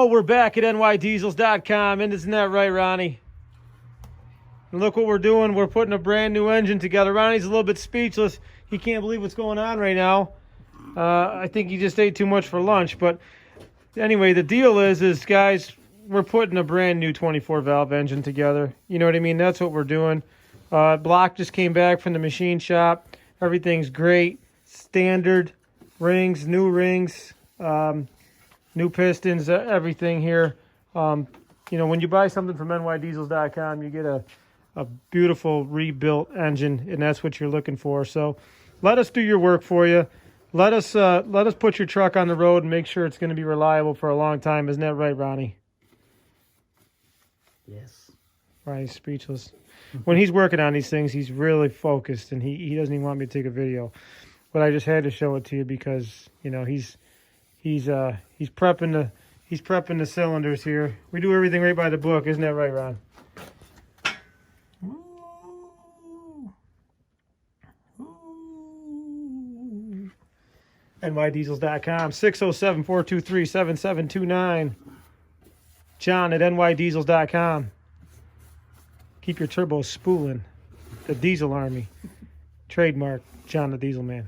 Oh, we're back at nydiesels.com, and isn't that right, Ronnie? And look what we're doing. We're putting a brand new engine together. Ronnie's a little bit speechless. He can't believe what's going on right now. I think he just ate too much for lunch. But anyway, the deal is guys, we're putting a brand new 24-valve engine together. You know what I mean? That's what we're doing. Block just came back from the machine shop. Everything's great. Standard rings, new pistons, everything here. You know, when you buy something from nydiesels.com, you get a beautiful rebuilt engine, and that's what you're looking for. So let us do your work for you. Let us put your truck on the road and make sure it's going to be reliable for a long time. Isn't that right, Ronnie? Yes. Ronnie's speechless. When he's working on these things, he's really focused, and he doesn't even want me to take a video. But I just had to show it to you because, you know, he's prepping the cylinders here. We do everything right by the book, isn't that right, Ron? nydiesels.com, 607-423-7729. John at nydiesels.com. Keep your turbos spooling. The Diesel Army. Trademark, John the Diesel Man.